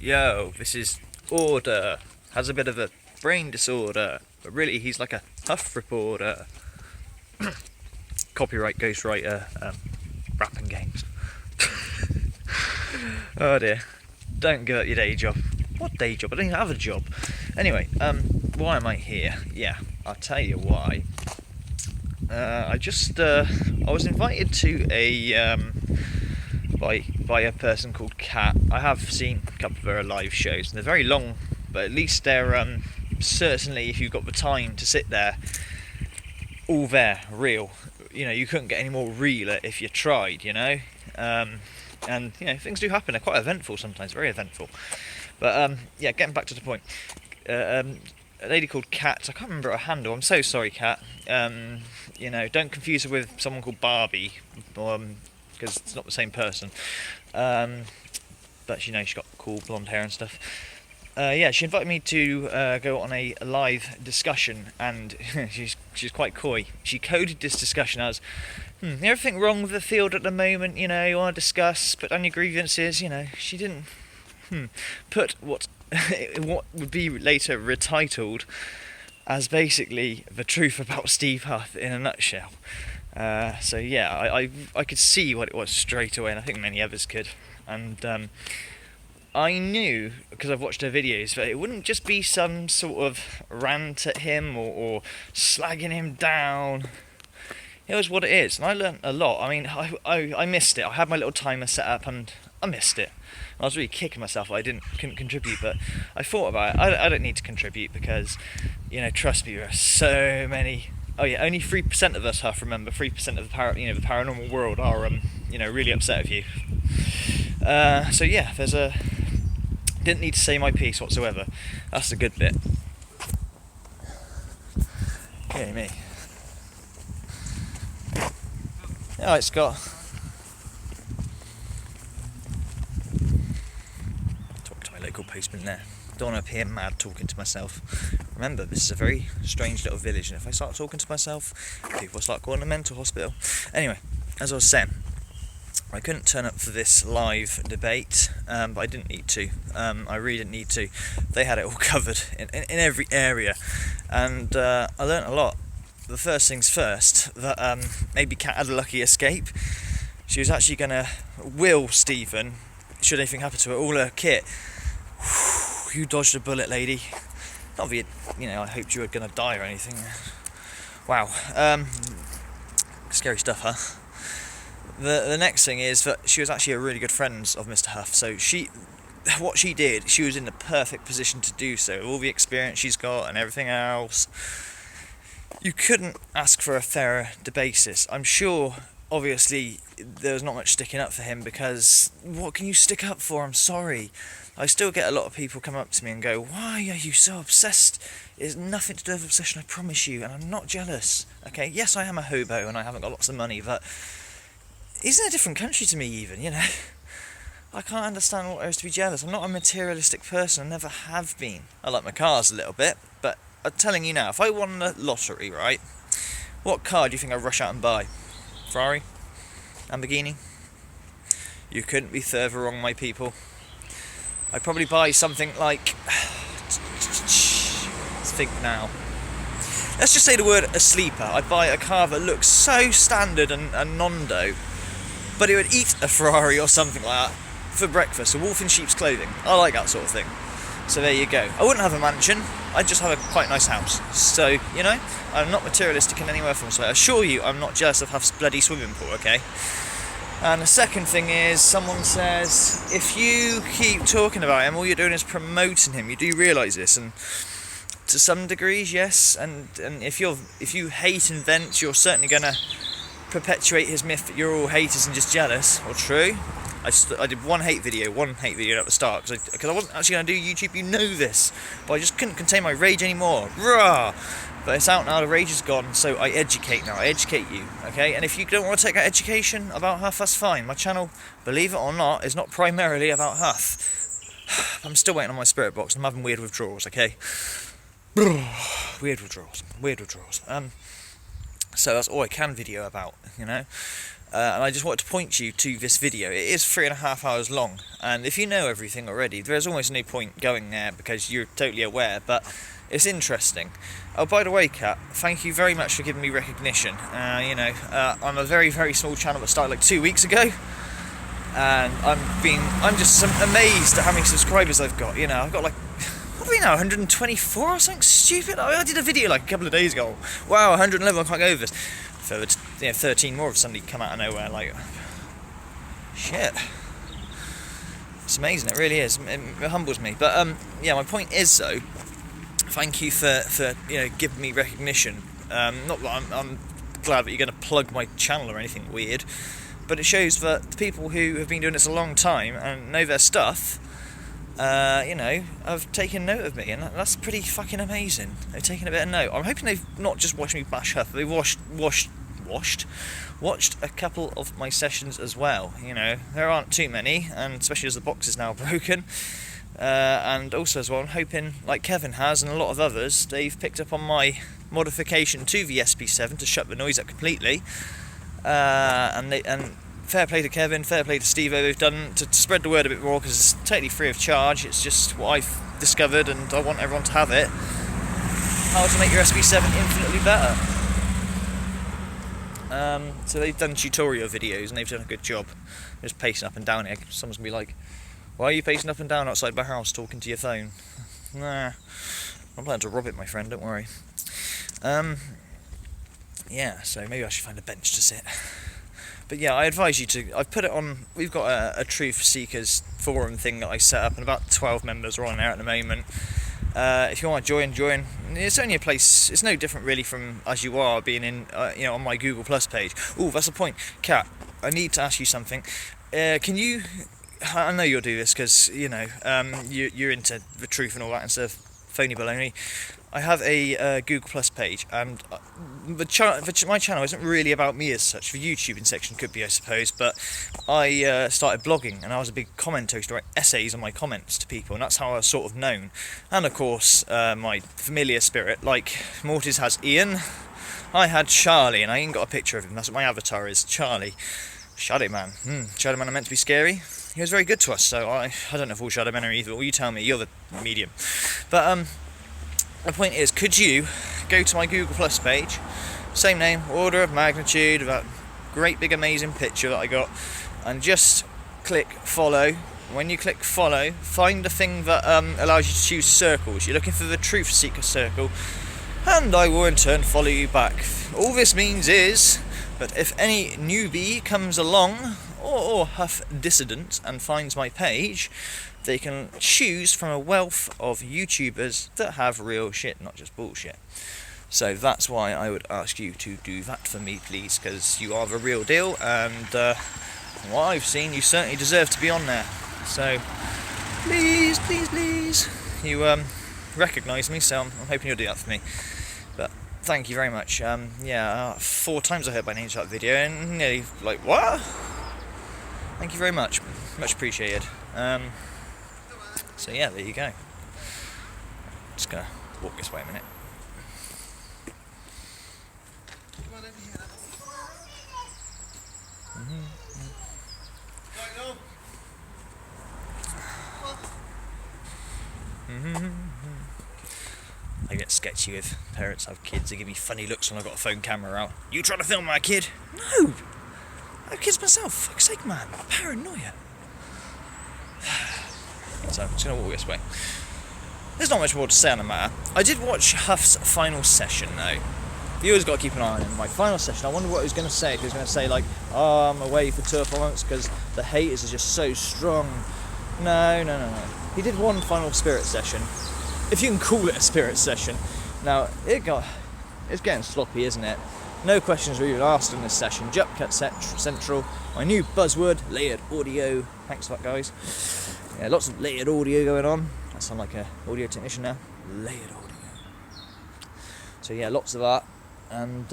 yo, this is Order. Has a bit of a brain disorder, but really he's like a Huff reporter. Copyright ghostwriter, rapping games. Oh dear. Don't give up your day job. What day job? I don't even have a job. Anyway, why am I here? Yeah, I'll tell you why. I was invited to a by a person called Kat. I have seen a couple of her live shows, and they're very long, but at least they're certainly, if you've got the time to sit there, all there, real. You know, you couldn't get any more realer if you tried, you know. And you know, things do happen. They're quite eventful sometimes, very eventful. But yeah, getting back to the point. A lady called Kat. I can't remember her handle. I'm so sorry, Kat. You know, don't confuse her with someone called Barbie, because it's not the same person. But you know, she's got cool blonde hair and stuff. Yeah, she invited me to go on a live discussion, and she's quite coy. She coded this discussion as, everything wrong with the field at the moment, you know, you want to discuss, put down your grievances, you know. She didn't put what would be later retitled as basically the truth about Steve Huff in a nutshell. So yeah, I could see what it was straight away, and I think many others could. And I knew, because I've watched her videos, that it wouldn't just be some sort of rant at him or slagging him down. It was what it is, and I learnt a lot. I mean, I missed it. I had my little timer set up, and I missed it. I was really kicking myself that couldn't contribute, but I thought about it. I don't need to contribute because, you know, trust me, there are so many. Oh yeah, only 3% of us, Huff, remember, 3% of the paranormal world are you know, really upset with you. So yeah, didn't need to say my piece whatsoever. That's the good bit. Yay me. Alright, Scott. Talk to my local postman there. Don't want to appear mad talking to myself. Remember, this is a very strange little village, and if I start talking to myself, people start calling a mental hospital. Anyway, as I was saying, I couldn't turn up for this live debate, but I didn't need to. I really didn't need to. They had it all covered in every area, and I learnt a lot. The first things first, that maybe Kat had a lucky escape. She was actually going to will Stephen, should anything happen to her, all her kit. Whew, you dodged a bullet, lady. Not that you know, I hoped you were going to die or anything. Wow. Scary stuff, huh? The next thing is that she was actually a really good friend of Mr. Huff, so what she did, she was in the perfect position to do so. All the experience she's got and everything else. You couldn't ask for a fairer debasis. I'm sure, obviously, there was not much sticking up for him, because what can you stick up for? I'm sorry. I still get a lot of people come up to me and go, why are you so obsessed? It's nothing to do with obsession, I promise you, and I'm not jealous. Okay, yes, I am a hobo and I haven't got lots of money, but he's in a different country to me even, you know. I can't understand what there is to be jealous. I'm not a materialistic person, I never have been. I like my cars a little bit, but I'm telling you now, if I won the lottery, right, what car do you think I'd rush out and buy? Ferrari? Lamborghini? You couldn't be further wrong, my people. I'd probably buy something like, let's think now. Let's just say the word a sleeper. I'd buy a car that looks so standard and nondo, but it would eat a Ferrari or something like that for breakfast, a wolf in sheep's clothing. I like that sort of thing. So there you go. I wouldn't have a mansion, I'd just have a quite nice house. So, you know, I'm not materialistic in any way from, so I assure you I'm not jealous of Huff's bloody swimming pool, okay? And the second thing is, someone says, if you keep talking about him, all you're doing is promoting him. You do realise this, and to some degrees, yes. And if you hate and vent, you're certainly going to perpetuate his myth that you're all haters and just jealous. Or true. I did one hate video at the start, because I wasn't actually going to do YouTube, you know this, but I just couldn't contain my rage anymore. Rah! But it's out now, the rage is gone, so I educate now, I educate you, okay? And if you don't want to take that education about Huff, that's fine. My channel, believe it or not, is not primarily about Huff. I'm still waiting on my spirit box, I'm having weird withdrawals, okay? Weird withdrawals. So that's all I can video about, you know. And I just wanted to point you to this video. It is 3.5 hours long, and if you know everything already, there's almost no point going there because you're totally aware, but it's interesting. Oh, by the way, Kat, thank you very much for giving me recognition. I'm a very, very small channel that started like 2 weeks ago, and I'm just amazed at how many subscribers I've got. You know, I've got like, what are we now, 124 or something stupid? I did a video like a couple of days ago. Wow, 111, I can't go over this. So it's, 13 more have suddenly come out of nowhere, like, shit. It's amazing, it really is. It humbles me. But my point is though, thank you for giving me recognition. Not that I'm glad that you're going to plug my channel or anything weird, but it shows that the people who have been doing this a long time and know their stuff, have taken note of me, and that's pretty fucking amazing. They've taken a bit of note. I'm hoping they've not just watched me bash Huff, they've watched a couple of my sessions as well. You know, there aren't too many, and especially as the box is now broken. And also as well, I'm hoping, like Kevin has and a lot of others, they've picked up on my modification to the SP7 to shut the noise up completely. And fair play to Kevin, fair play to Steve-O, they've done to spread the word a bit more, because it's totally free of charge. It's just what I've discovered, and I want everyone to have it. How to make your SP7 infinitely better. So they've done tutorial videos, and they've done a good job. Just pacing up and down here. Someone's gonna be like, "Why are you pacing up and down outside my house talking to your phone?" Nah, I'm planning to rob it, my friend. Don't worry. So maybe I should find a bench to sit. But yeah, I advise you to. I've put it on. We've got a Truth Seekers forum thing that I set up, and about 12 members are on there at the moment. If you want to join. It's only a place. It's no different really from as you are being in, on my Google Plus page. Oh, that's the point, Kat. I need to ask you something. Can you? I know you'll do this because you're into the truth and all that instead of phony baloney. I have a Google Plus page, and my channel isn't really about me as such. The YouTubing section could be, I suppose, but I started blogging, and I was a big commenter to write essays on my comments to people, and that's how I was sort of known. And of course, my familiar spirit, like Mortis has Ian, I had Charlie, and I even got a picture of him. That's what my avatar is, Charlie. Shadow Man. Shadow Man are meant to be scary. He was very good to us, so I don't know if all Shadow Men are evil. Well, you tell me, you're the medium. But the point is, could you go to my Google Plus page, same name, order of magnitude, that great big amazing picture that I got, and just click follow. When you click follow, find the thing that allows you to choose circles. You're looking for the Truth Seeker circle, and I will in turn follow you back. All this means is that if any newbie comes along, or Huff dissident, and finds my page, they can choose from a wealth of YouTubers that have real shit, not just bullshit. So that's why I would ask you to do that for me, please, because you are the real deal, and from what I've seen, you certainly deserve to be on there. So please, please, please, you recognise me, so I'm hoping you'll do that for me. But thank you very much. 4 times I heard my name to that video, and nearly like, what? Thank you very much. Much appreciated. So yeah, there you go. Just gonna walk this way a minute. I get sketchy with parents have kids. They give me funny looks when I've got a phone camera out. You trying to film my kid? No! I have kids myself, for fuck's sake, man. Paranoia. So I'm just going to walk this way. There's not much more to say on the matter. I did watch Huff's final session, though. You always got to keep an eye on him. My final session, I wonder what he was going to say. If he was going to say, like, oh, I'm away for 2 or 4 months because the haters are just so strong. No. He did one final spirit session, if you can call it a spirit session. Now, it's getting sloppy, isn't it? No questions were even asked in this session. Jump cut central. My new buzzword, layered audio. Thanks for that, guys. Yeah, lots of layered audio going on. I sound like an audio technician now. Layered audio. So yeah, lots of that. And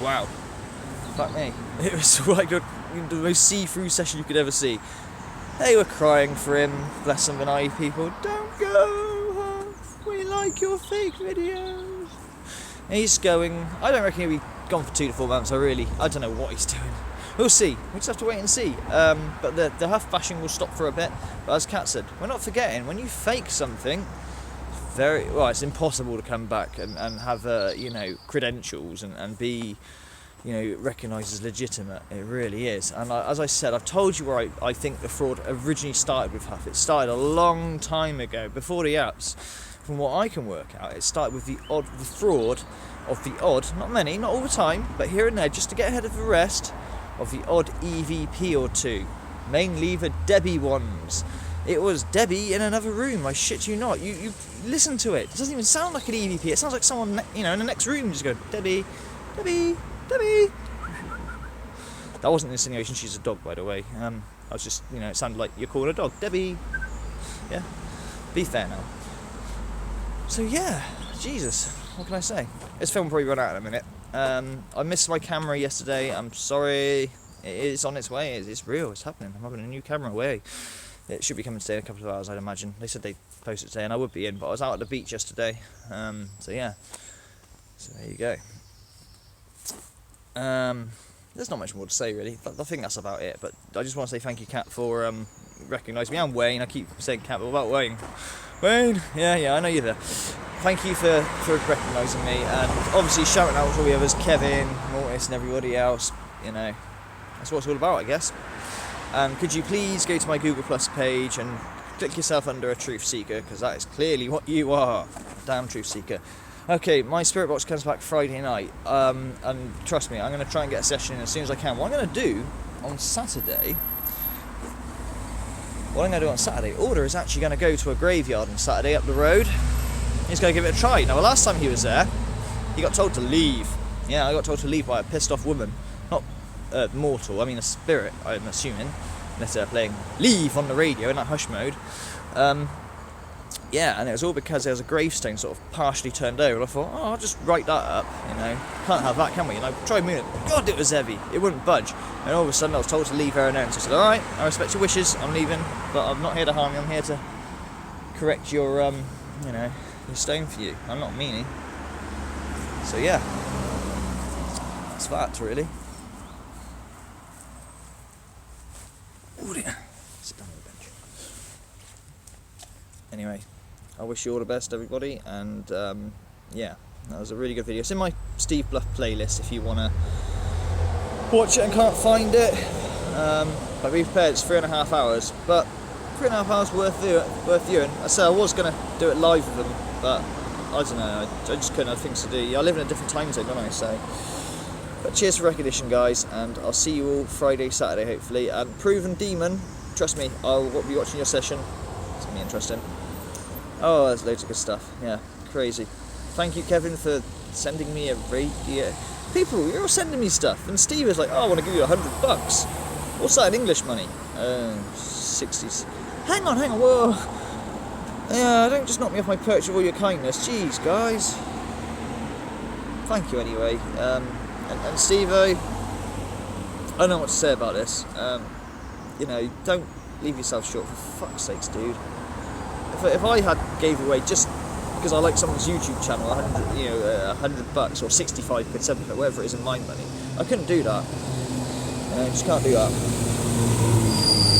wow. Fuck me. It was like the most see-through session you could ever see. They were crying for him. Bless them, the naive people. Don't go, Huff. We like your fake videos. He's going. I don't reckon he'll be gone for 2 to 4 months. I don't know what he's doing. We'll see. We just have to wait and see. But the huff bashing will stop for a bit. But as Kat said, we're not forgetting, when you fake something, it's impossible to come back and have credentials and be recognised as legitimate. It really is. And as I said, I've told you where I think the fraud originally started with Huff. It started a long time ago, before the apps. From what I can work out, it started with the fraud of the odd, not many, not all the time, but here and there, just to get ahead of the rest, of the odd EVP or two, mainly the Debbie ones. It was Debbie in another room, I shit you not. You listen to it. It doesn't even sound like an EVP. It sounds like someone, in the next room just go, Debbie, Debbie, Debbie. That wasn't an insinuation, she's a dog, by the way. I was just, it sounded like you're calling a dog. Debbie. Yeah. Be fair now. So yeah, Jesus, what can I say? This film will probably run out in a minute. I missed my camera yesterday. I'm sorry. It is on its way. It's real. It's happening. I'm having a new camera away. It should be coming today in a couple of hours, I'd imagine. They said they'd post it today, and I would be in, but I was out at the beach yesterday. So yeah. So there you go. There's not much more to say, really. I think that's about it. But I just want to say thank you, Kat, for recognising me. I'm Wayne. I keep saying Kat, but what about Wayne? Wayne? Yeah, I know you're there. Thank you for recognising me, and obviously shouting out to all the others, Kevin, Mortis and everybody else. That's what it's all about, I guess. Could you please go to my Google Plus page and click yourself under a truth seeker, because that is clearly what you are, damn truth seeker. Okay, my Spirit Box comes back Friday night, and trust me, I'm going to try and get a session in as soon as I can. What I'm going to do on Saturday, Order is actually going to go to a graveyard on Saturday up the road. He's going to give it a try. Now, the last time he was there, he got told to leave. Yeah, I got told to leave by a pissed off woman. Not mortal, I mean a spirit, I'm assuming. Unless they're playing Leave on the radio in that hush mode. Yeah, and it was all because there was a gravestone sort of partially turned over. And I thought, I'll just write that up, Can't have that, can we? And I tried moving it. God, it was heavy. It wouldn't budge. And all of a sudden I was told to leave there and then. So I said, alright, I respect your wishes, I'm leaving. But I'm not here to harm you, I'm here to correct your, your stone for you. I'm not meaning. So yeah. That's that, really. Oh dear. Sit down on the bench. Anyway, I wish you all the best, everybody, and yeah, that was a really good video. It's in my Steve Bluff playlist if you want to watch it and can't find it. Like we prepared, it's 3.5 hours, but 3.5 hours worth viewing. I said I was going to do it live with them, but I don't know, I just couldn't have things to do. I live in a different time zone, don't I? So, but cheers for recognition, guys, and I'll see you all Friday, Saturday, hopefully. And Proven Demon, trust me, I'll be watching your session. It's going to be interesting. Oh, there's loads of good stuff. Yeah, crazy. Thank you, Kevin, for sending me a radio. People, you're all sending me stuff. And Steve is like, I want to give you $100. What's that in English money? 60s. Hang on, whoa. Yeah, don't just knock me off my perch with all your kindness. Jeez, guys. Thank you anyway. And Steve-o, I don't know what to say about this. Don't leave yourself short, for fuck's sakes, dude. If I gave away just because I like someone's YouTube channel $100 or 65 quid, 7 quid, whatever it is in my money, I couldn't do that. I just can't do that.